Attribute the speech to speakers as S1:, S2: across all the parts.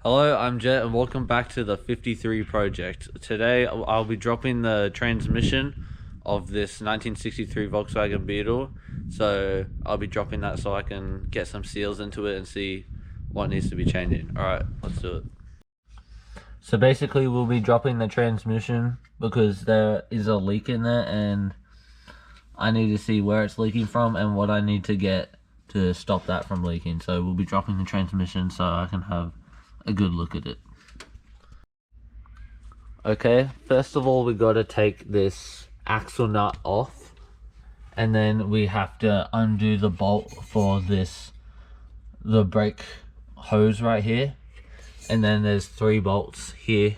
S1: Hello, I'm Jet and welcome back to the 53 project. Today I'll be dropping the transmission of this 1963 Volkswagen Beetle. So I'll be dropping that so I can get some seals into it and see what needs to be changing. Alright, let's do it. So basically we'll be dropping the transmission because there is a leak in there and I need to see where it's leaking from and what I need to get to stop that from leaking. So we'll be dropping the transmission so I can have a good look at it. Okay, first of all we got to take this axle nut off, and then we have to undo the bolt for the brake hose right here, and then there's 3 bolts here,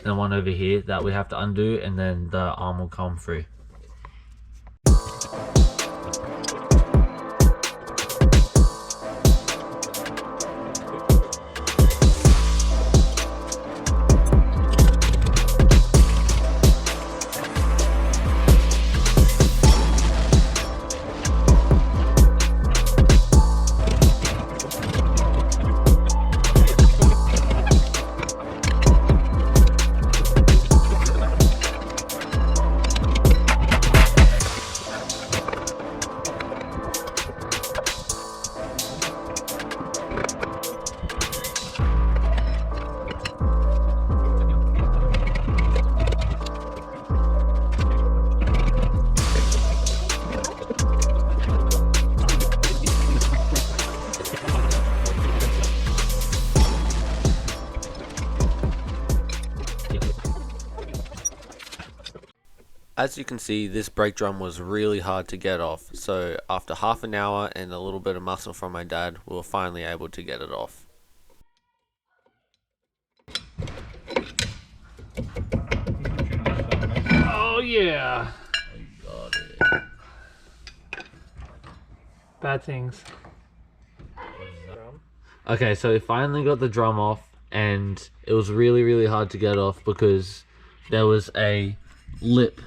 S1: and one over here that we have to undo, and then the arm will come free. As you can see, this brake drum was really hard to get off, so after half an hour and a little bit of muscle from my dad, we were finally able to get it off.
S2: Oh yeah!
S1: I got it.
S2: Bad things.
S1: Okay, so we finally got the drum off, and it was really hard to get off because there was a lip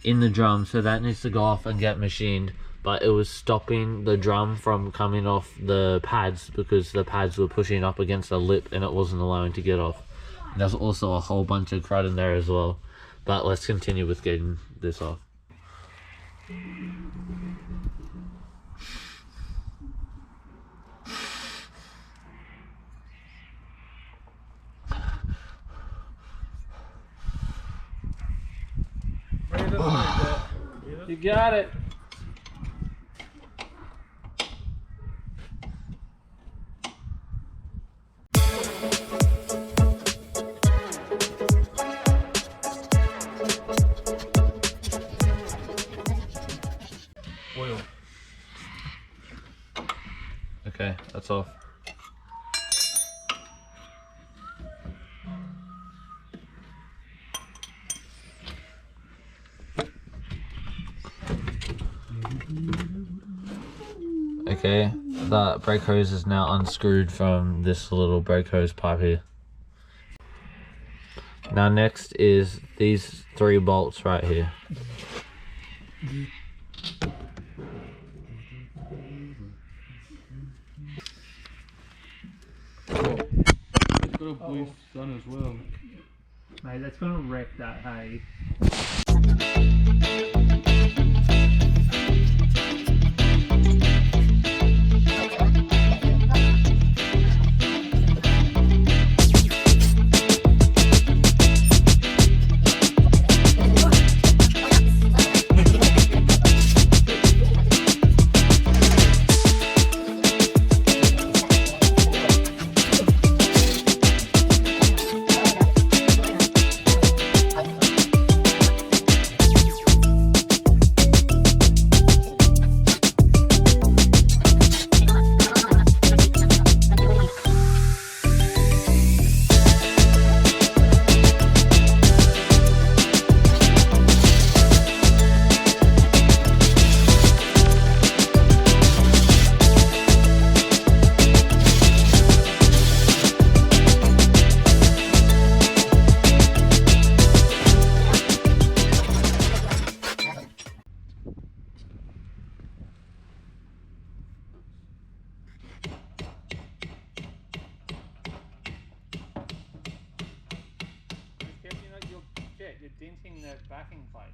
S1: in the drum, so that needs to go off and get machined, but it was stopping the drum from coming off the pads because the pads were pushing up against the lip and it wasn't allowing to get off. And there's also a whole bunch of crud in there as well, but let's continue with getting this off.
S2: You got it.
S1: Oil. Okay, that's off. Okay, that brake hose is now unscrewed from this little brake hose pipe here. Now next is these 3 bolts right here.
S3: It's got a blue sun as well.
S2: Mate, that's gonna wreck that hay. you're denting that backing plate.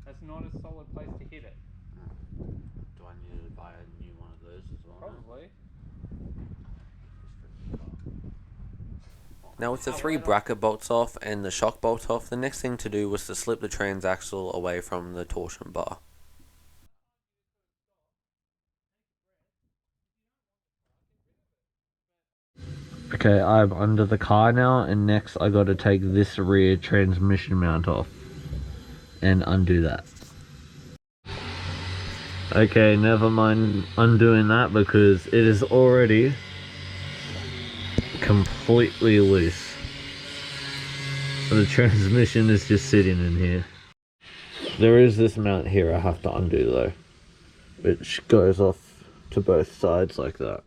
S2: That's not a solid place to hit it.
S1: Do I need to buy a new one of those as well?
S2: Probably.
S1: Now with the 3 bracket bolts off and the shock bolt off, the next thing to do was to slip the transaxle away from the torsion bar. Okay, I'm under the car now, and next I got to take this rear transmission mount off and undo that. Okay, never mind undoing that because it is already completely loose. So the transmission is just sitting in here. There is this mount here I have to undo though, which goes off to both sides like that.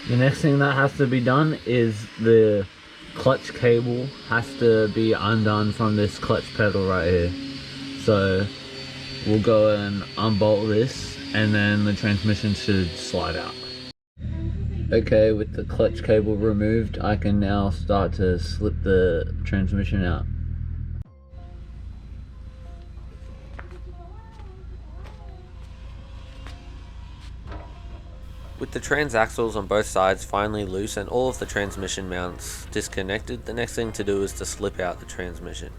S1: The next thing that has to be done is the clutch cable has to be undone from this clutch pedal right here. So we'll go and unbolt this and then the transmission should slide out. Okay, with the clutch cable removed, I can now start to slip the transmission out. With the transaxles on both sides finally loose and all of the transmission mounts disconnected, the next thing to do is to slip out the transmission.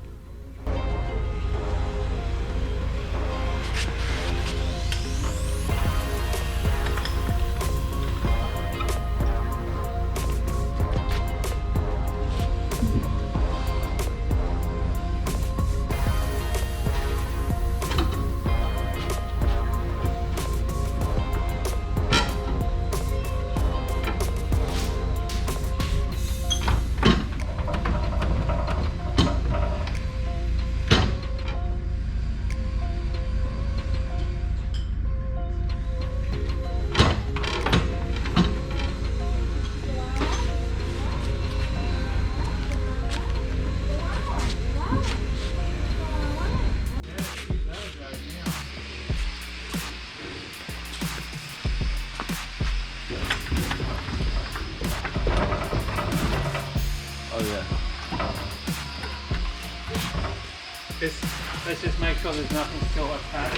S2: Let's just make sure there's nothing still attached.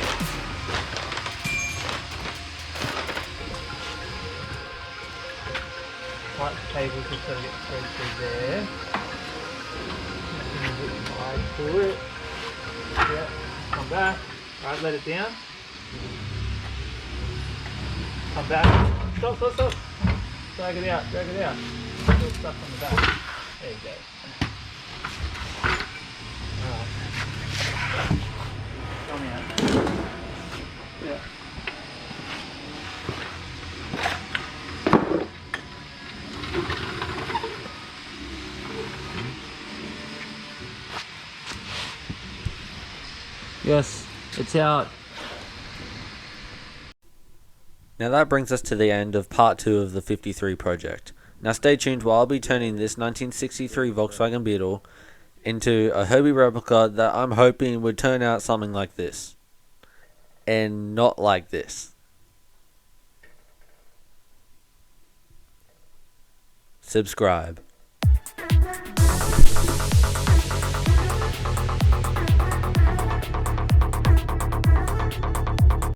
S2: Light cable just got to get through there. Slide through it. Yep. Come back. Alright, let it down. Come back. Stop, stop, stop. Drag it out, drag it out. Still stuck on the back. There you go. Come out. Yeah.
S1: Yes, it's out. Now that brings us to the end of part 2 of the 53 project. Now stay tuned while I'll be turning this 1963 Volkswagen Beetle into a Herbie replica that I'm hoping would turn out something like this. And not like this. Subscribe.